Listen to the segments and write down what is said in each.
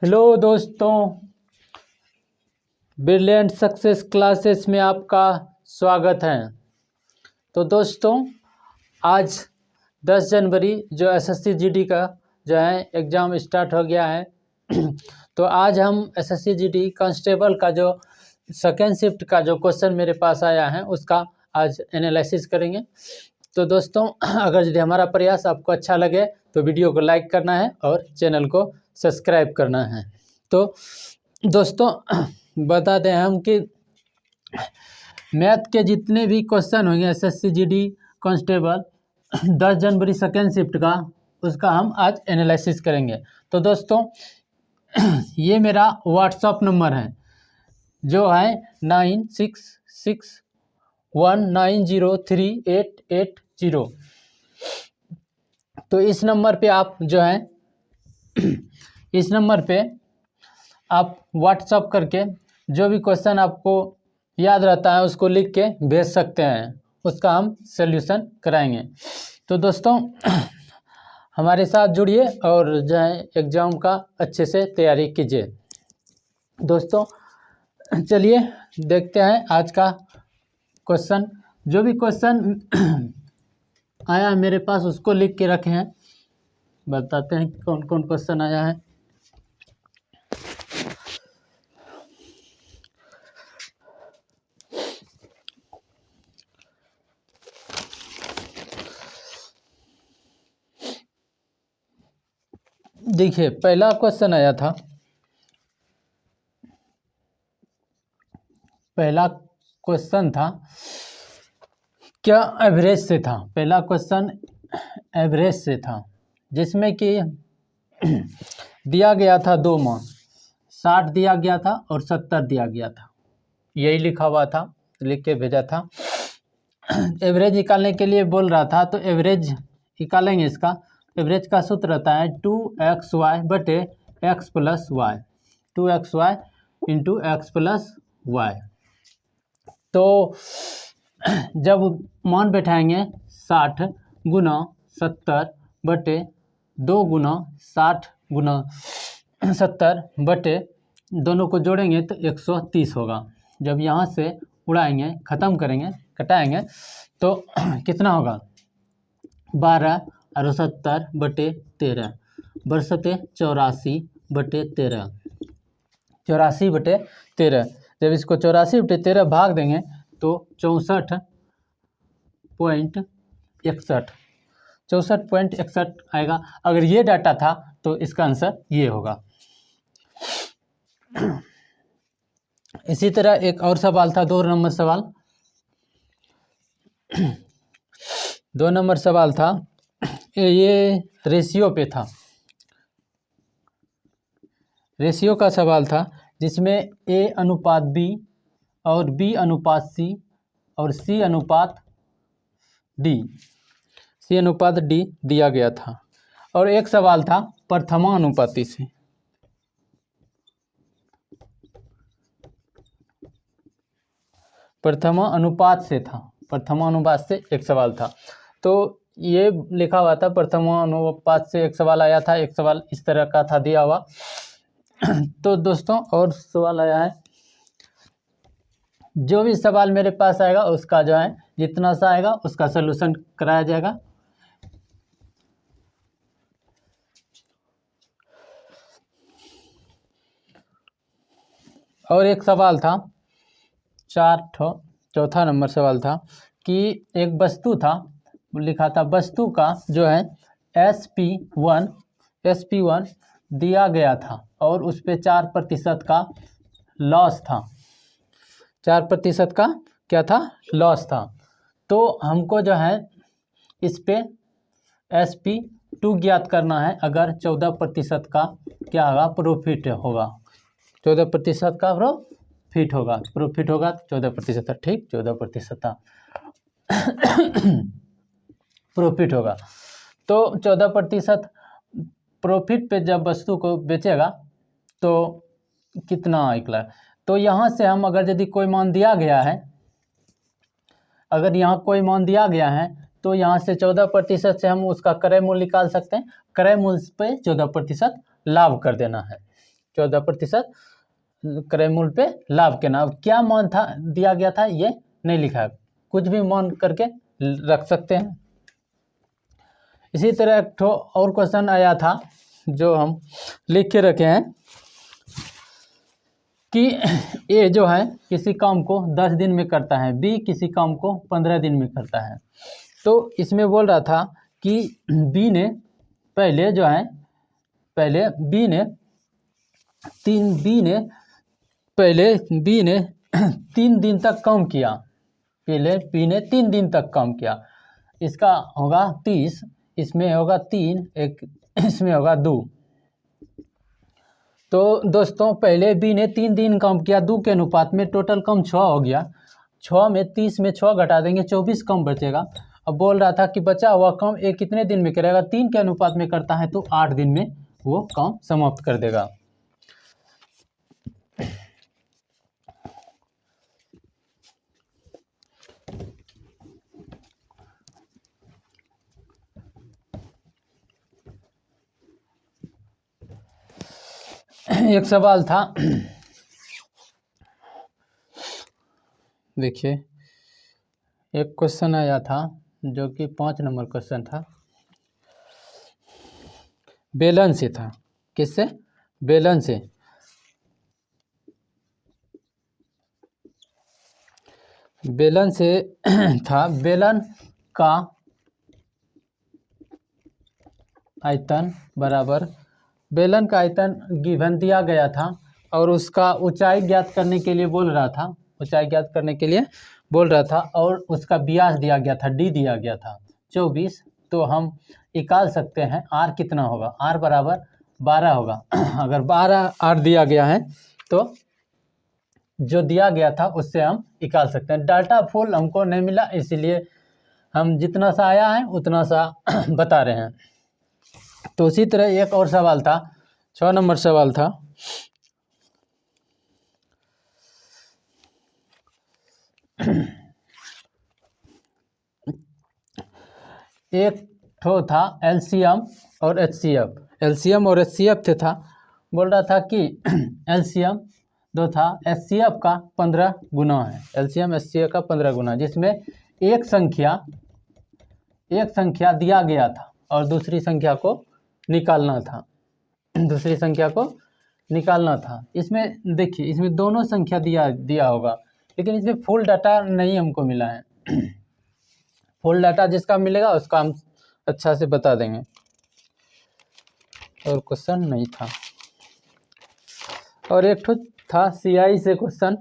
Hello दोस्तों, brilliant success classes में आपका स्वागत है। तो दोस्तों, आज 10 जनवरी जो एसएससी जीडी का जो है एग्ज़ाम स्टार्ट हो गया है। तो आज हम एसएससी जीडी कांस्टेबल का जो सेकेंड शिफ्ट का जो क्वेश्चन मेरे पास आया है उसका आज एनालिसिस करेंगे। तो दोस्तों, अगर यदि हमारा प्रयास आपको अच्छा लगे तो वीडियो को लाइक करना है और चैनल को सब्सक्राइब करना है। तो दोस्तों, बता दें हम कि मैथ के जितने भी क्वेश्चन होंगे एसएससी जीडी कांस्टेबल 10 जनवरी सेकेंड शिफ्ट का, उसका हम आज एनालिसिस करेंगे। तो दोस्तों, ये मेरा व्हाट्सअप नंबर है जो है 9661903880। तो इस नंबर पे आप जो है इस नंबर पे आप व्हाट्सअप करके जो भी क्वेश्चन आपको याद रहता है उसको लिख के भेज सकते हैं, उसका हम सॉल्यूशन कराएंगे। तो दोस्तों, हमारे साथ जुड़िए और जो है एग्ज़ाम का अच्छे से तैयारी कीजिए। दोस्तों, चलिए देखते हैं आज का क्वेश्चन। जो भी क्वेश्चन आया है मेरे पास उसको लिख के रखे हैं, बताते हैं कौन कौन क्वेश्चन आया है। देखिए, पहला क्वेश्चन आया था, पहला क्वेश्चन था क्या एवरेज से था। पहला क्वेश्चन एवरेज से था, जिसमें कि दिया गया था दो मान, 60 दिया गया था और 70 दिया गया था। यही लिखा हुआ था, लिख के भेजा था। एवरेज निकालने के लिए बोल रहा था, तो एवरेज निकालेंगे। इसका एवरेज का सूत्र रहता है 2xy बटे x plus y, 2xy into x plus y. तो जब मान बैठाएंगे 60 गुना 70 बटे 2 गुना 60 गुना 70 बटे दोनों को जोड़ेंगे तो 130 होगा। जब यहाँ से उड़ाएंगे, ख़त्म करेंगे, कटाएंगे तो कितना होगा, 12 और 70 बटे 13 बरसते 84 बटे 13, 84 बटे 13। जब इसको 84 बटे 13 भाग देंगे तो 64.61 आएगा। अगर ये डाटा था तो इसका आंसर ये होगा। इसी तरह एक और सवाल था, 2 नंबर सवाल। 2 नंबर सवाल था, ये रेशियो पे था, रेशियो का सवाल था, जिसमें A अनुपात B और B अनुपात C और C अनुपात D दिया गया था। और एक सवाल था प्रथमानुपाती से, प्रथमानुपात से था, प्रथमानुपात से एक सवाल था। तो ये लिखा हुआ था प्रथमानुपात से एक सवाल आया था, एक सवाल इस तरह का था दिया हुआ। तो दोस्तों, और सवाल आया है, जो भी सवाल मेरे पास आएगा उसका जो है जितना सा आएगा उसका सलूशन कराया जाएगा। और एक सवाल था, चौथा नंबर सवाल था कि एक वस्तु था, लिखा था वस्तु का जो है SP1 दिया गया था और उस पे 4% का लॉस था, 4% का क्या था, लॉस था। तो हमको जो है इस पे SP2 ज्ञात करना है। अगर 14% का क्या होगा, प्रॉफिट होगा, 14% का प्रॉफिट होगा, 14% ठीक, 14% था प्रॉफिट होगा। तो 14% प्रॉफिट पे जब वस्तु को बेचेगा तो कितना निकला। तो यहाँ से हम अगर यदि कोई मान दिया गया है, अगर यहाँ कोई मान दिया गया है तो यहाँ से 14% से हम उसका क्रय मूल्य निकाल सकते हैं। क्रय मूल्य पे 14% लाभ कर देना है, 14% क्रय मूल्य पे लाभ के नाम। क्या मान था दिया गया था ये नहीं लिखा है, कुछ भी मान करके रख सकते हैं। इसी तरह एक ठो और क्वेश्चन आया था जो हम लिख के रखे हैं कि ए जो है किसी काम को 10 दिन में करता है, बी किसी काम को 15 दिन में करता है। तो इसमें बोल रहा था कि बी ने पहले जो है पहले बी ने 3 दिन तक काम किया, पहले बी ने 3 दिन तक काम किया। इसका होगा 30, इसमें होगा 3, एक इसमें होगा 2। तो दोस्तों पहले बी ने 3 दिन काम किया, 2 के अनुपात में टोटल कम 6 हो गया। 6 में 30 में 6 घटा देंगे, 24 कम बचेगा। अब बोल रहा था कि बचा हुआ काम ए कितने दिन में करेगा, 3 के अनुपात में करता है तो 8 दिन में वो काम समाप्त कर देगा। एक सवाल था, देखिए एक क्वेश्चन आया था जो कि 5 नंबर क्वेश्चन था, बेलन से था। किससे? बेलन से। बेलन से था। बेलन का आयतन बराबर, बेलन का आयतन गिवन दिया गया था और उसका ऊंचाई ज्ञात करने के लिए बोल रहा था, ऊंचाई ज्ञात करने के लिए बोल रहा था, और उसका व्यास दिया गया था, डी दिया गया था 24। तो हम निकाल सकते हैं आर कितना होगा, आर बराबर 12 होगा। अगर 12 आर दिया गया है तो जो दिया गया था उससे हम निकाल सकते हैं। डाटा फुल हमको नहीं मिला, इसीलिए हम जितना सा आया है उतना सा बता रहे हैं। तो उसी तरह एक और सवाल था, 6 नंबर सवाल था, एक ठो था एलसीएम और एचसीएफ। एलसीएम और एचसीएफ थे था, बोल रहा था कि एलसीएम दो था, एचसीएफ का 15 गुना है, एलसीएम एचसीएफ का 15 गुना, जिसमें एक संख्या दिया गया था और दूसरी संख्या को निकालना था, दूसरी संख्या को निकालना था। इसमें देखिए, इसमें दोनों संख्या दिया होगा, लेकिन इसमें फुल डाटा नहीं हमको मिला है। फुल डाटा जिसका मिलेगा उसका हम अच्छा से बता देंगे। और क्वेश्चन नहीं था। और एक ठो था सीआई से क्वेश्चन,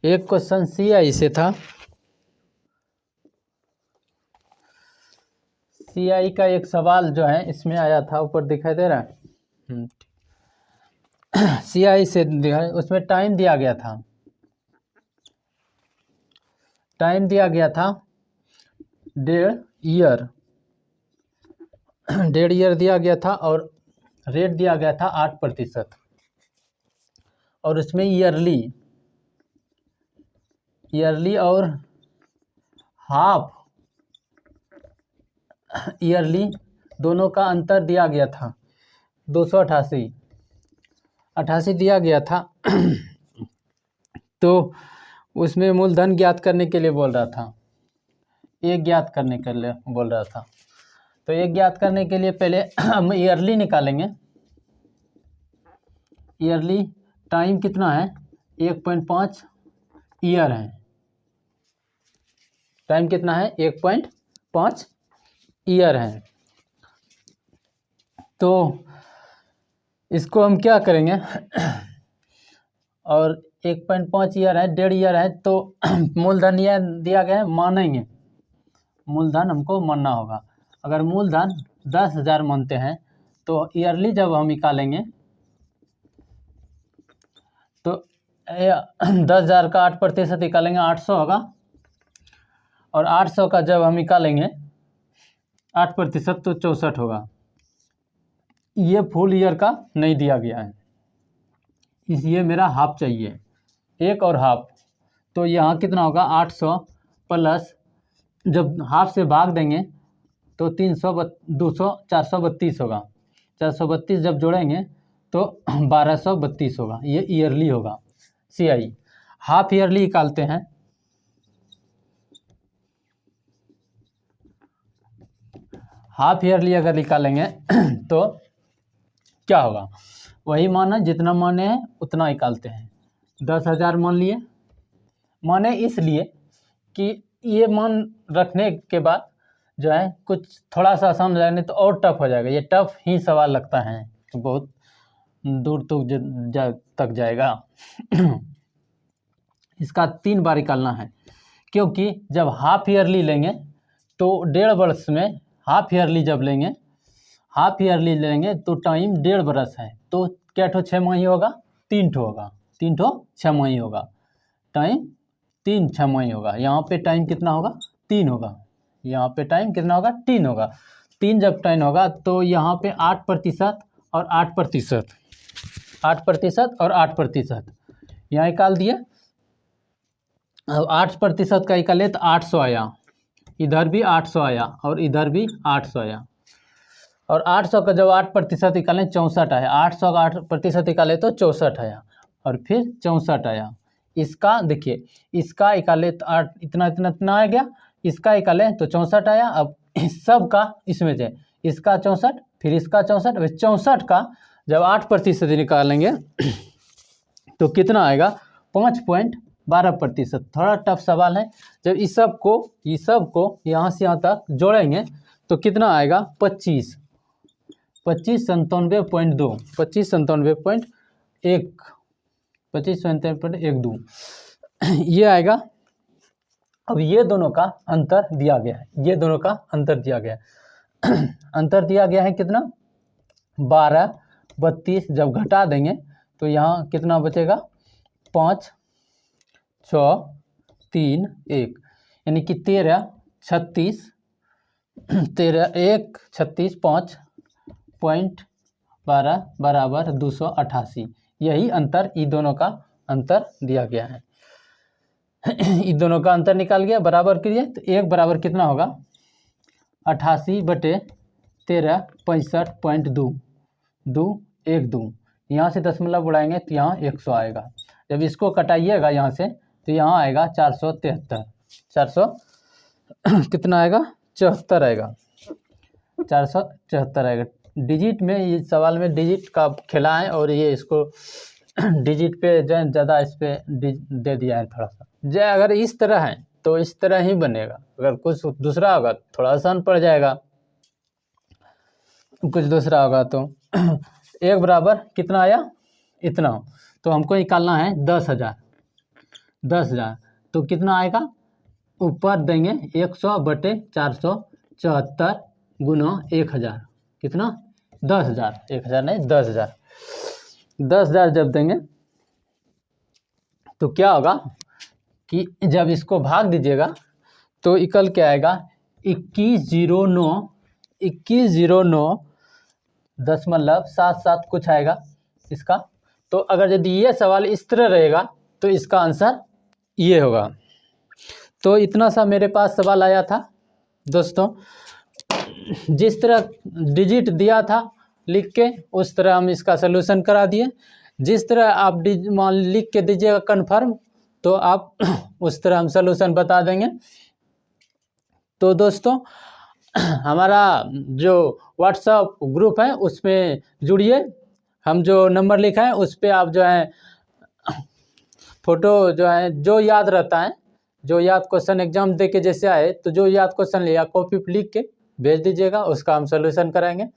एक क्वेश्चन सीआई से था। सीआई का एक सवाल जो है इसमें आया था, ऊपर दिखाई दे रहा है, सीआई से दिखाई, उसमें टाइम दिया गया था, टाइम दिया गया था 1.5 ईयर, 1.5 ईयर दिया गया था, और रेट दिया गया था 8%, और उसमें ईयरली और हाफ ईयरली दोनों का अंतर दिया गया था 288 दिया गया था। तो उसमें मूलधन ज्ञात करने के लिए बोल रहा था, एक ज्ञात करने के लिए बोल रहा था। तो एक ज्ञात करने के लिए पहले हम ईयरली निकालेंगे। ईयरली टाइम कितना है, 1.5 ईयर है, टाइम कितना है, 1.5 ईयर है। तो इसको हम क्या करेंगे, और 1.5 ईयर है, 1.5 ईयर है, तो मूलधन यह दिया गया है, मानेंगे, मूलधन हमको मानना होगा। अगर मूलधन 10,000 मानते हैं तो ईयरली जब हम निकालेंगे तो 10,000 का 8% निकालेंगे 800 होगा, और 800 का जब हम निकालेंगे 8% तो 64 होगा। ये फुल ईयर का नहीं दिया गया है, इसलिए मेरा हाफ चाहिए, एक और हाफ। तो यहाँ कितना होगा, 800 प्लस जब हाफ से भाग देंगे तो 432 होगा। 432 जब जोड़ेंगे तो 1232 होगा। ये ईयरली होगा। CI हाफ ईयरली निकालते हैं। हाफ ईयरली अगर निकालेंगे तो क्या होगा, वही माना जितना माने हैं उतना निकालते हैं। 10,000 मान लिए, माने इसलिए कि ये मान रखने के बाद जो है कुछ थोड़ा सा आसान हो जाएगा, नहीं तो और टफ हो जाएगा। ये टफ ही सवाल लगता है, तो बहुत दूर तक जाएगा। इसका 3 बार निकालना है, क्योंकि जब हाफ ईयरली लेंगे तो 1.5 वर्ष में हाफ ईयरली जब लेंगे, हाफ ईयरली लेंगे तो टाइम 1.5 वर्ष है। तो क्या ठो 6 माही होगा, 3 ठो होगा, 3 ठो 6 माही होगा। टाइम 3 6 माही होगा। यहाँ पे टाइम कितना होगा, 3 होगा। यहाँ पे टाइम कितना होगा, 3 होगा। 3 जब टाइम होगा तो यहाँ पे 8% और 8%, 8% और 8% यहाँ निकाल दिए। अब 8% का निकाले तो 800 आया, इधर भी 800 आया और इधर भी 800 आया। और 800 का जब 8% निकालें 64 आया। 800 का 8% निकाले तो 64 आया और फिर 64 आया। इसका देखिए, इसका निकाले तो 8 इतना इतना इतना आ गया, इसका निकाले तो 64 आया। अब सब का इसमें से इसका 64 फिर इसका 64, 64 का जब 8% निकालेंगे तो कितना आएगा, 5.12%। थोड़ा टफ सवाल है। जब इस सब को यहाँ से यहाँ तक जोड़ेंगे तो कितना आएगा, 25 97.2 2597.12 ये आएगा। अब ये दोनों का अंतर दिया गया है, ये दोनों का अंतर दिया गया है। अंतर दिया गया है कितना, 12 32। जब घटा देंगे तो यहाँ कितना बचेगा, 5 6 3 1, यानी कि 13 36 13 1 36 5.12 बराबर 288। यही अंतर, इन दोनों का अंतर दिया गया है। इन दोनों का अंतर निकाल गया, बराबर करिए तो 1 बराबर कितना होगा, 88/13 65.2 यहाँ से दशमलव उड़ाएंगे तो यहाँ 100 आएगा। जब इसको कटाइएगा यहाँ से तो यहाँ आएगा 473, 400 कितना आएगा, 74 आएगा, 474 आएगा। डिजिट में, ये सवाल में डिजिट का खेला है और ये इसको डिजिट पे जो है ज़्यादा इस पे दे दिया है थोड़ा सा। जो अगर इस तरह है तो इस तरह ही बनेगा, अगर कुछ दूसरा होगा थोड़ा आसान पड़ जाएगा, कुछ दूसरा होगा तो 1 बराबर कितना आया, इतना। तो हमको निकालना है 10,000, 10,000 तो कितना आएगा, ऊपर देंगे 100/474 गुना 1000, कितना 10,000, 1000 नहीं 10,000। 10,000 जब देंगे तो क्या होगा कि जब इसको भाग दीजिएगा तो इकल के आएगा 2109.77 कुछ आएगा इसका। तो अगर यदि ये सवाल इस तरह रहेगा तो इसका आंसर ये होगा। तो इतना सा मेरे पास सवाल आया था दोस्तों। जिस तरह डिजिट दिया था लिख के, उस तरह हम इसका सलूशन करा दिए। जिस तरह आप लिख के दीजिएगा कन्फर्म, तो आप उस तरह हम सलूशन बता देंगे। तो दोस्तों हमारा जो व्हाट्सएप ग्रुप है उसमें जुड़िए। हम जो नंबर लिखा है उस पर आप जो है फ़ोटो जो है जो याद रहता है, जो याद क्वेश्चन एग्जाम दे के जैसे आए तो जो याद क्वेश्चन लिया कॉपी पर लिख के भेज दीजिएगा, उसका हम सलूशन कराएंगे।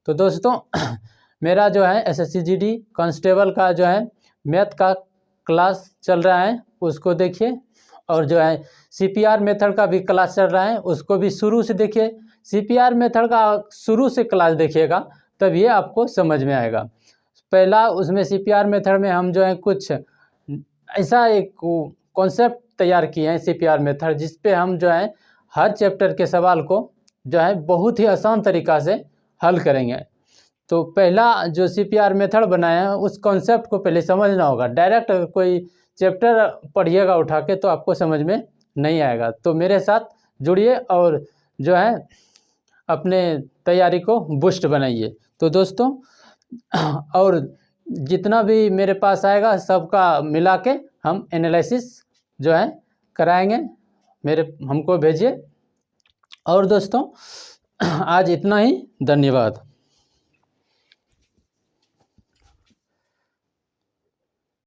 तो दोस्तों मेरा जो है SSC GD कांस्टेबल का जो है मैथ का क्लास चल रहा है, उसको देखिए। और जो है CPR मेथड का भी क्लास चल रहा है, उसको भी शुरू से देखिए। CPR मेथड का शुरू से क्लास देखिएगा तब ये आपको समझ में आएगा। पहला उसमें CPR मेथड में हम जो है कुछ ऐसा एक कॉन्सेप्ट तैयार किए हैं CPR मेथड, जिस पे हम जो है हर चैप्टर के सवाल को जो है बहुत ही आसान तरीक़ा से हल करेंगे। तो पहला जो CPR मेथड बनाया है उस कॉन्सेप्ट को पहले समझना होगा। डायरेक्ट कोई चैप्टर पढ़िएगा उठा के तो आपको समझ में नहीं आएगा। तो मेरे साथ जुड़िए और जो है अपने तैयारी को बूस्ट बनाइए। तो दोस्तों और जितना भी मेरे पास आएगा सबका मिला के हम एनालिसिस जो है कराएंगे, हमको भेजिए। और दोस्तों आज इतना ही, धन्यवाद।